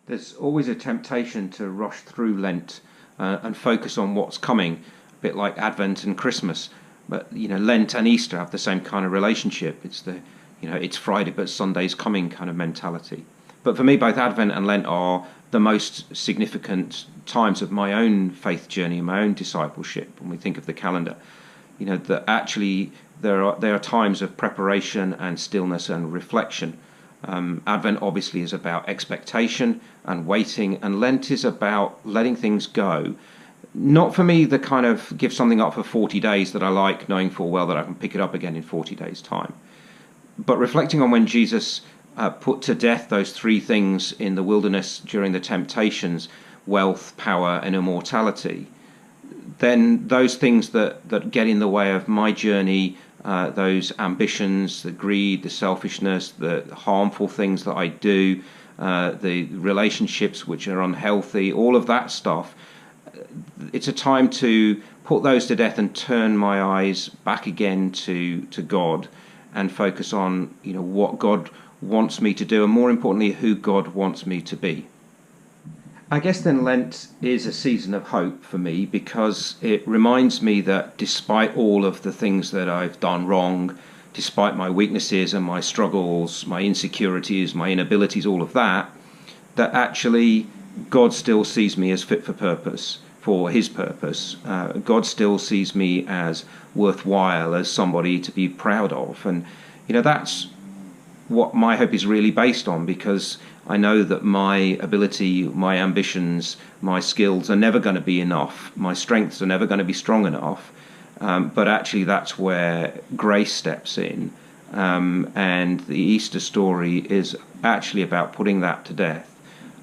There's always a temptation to rush through Lent and focus on what's coming, a bit like Advent and Christmas. But Lent and Easter have the same kind of relationship. It's Friday but Sunday's coming kind of mentality. But for me, both Advent and Lent are the most significant times of my own faith journey, my own discipleship. When we think of the calendar, that actually there are times of preparation and stillness and reflection. Advent obviously is about expectation and waiting, and Lent is about letting things go. Not for me the kind of give something up for 40 days that I like, knowing full well that I can pick it up again in 40 days' time, but reflecting on when Jesus put to death those three things in the wilderness during the temptations: wealth, power, and immortality. Then those things that get in the way of my journey, those ambitions, the greed, the selfishness, the harmful things that I do, the relationships which are unhealthy, all of that stuff, it's a time to put those to death and turn my eyes back again to God and focus on what God wants me to do, and more importantly, who God wants me to be. I guess then Lent is a season of hope for me, because it reminds me that despite all of the things that I've done wrong, despite my weaknesses and my struggles, my insecurities, my inabilities, all of that, that actually God still sees me as fit for purpose, for his purpose. God still sees me as worthwhile, as somebody to be proud of. And that's what my hope is really based on, because I know that my ability, my ambitions, my skills are never going to be enough. My strengths are never going to be strong enough. But actually that's where grace steps in. And the Easter story is actually about putting that to death,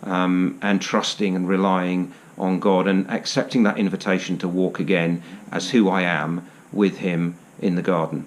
and trusting and relying on God and accepting that invitation to walk again as who I am with him in the garden.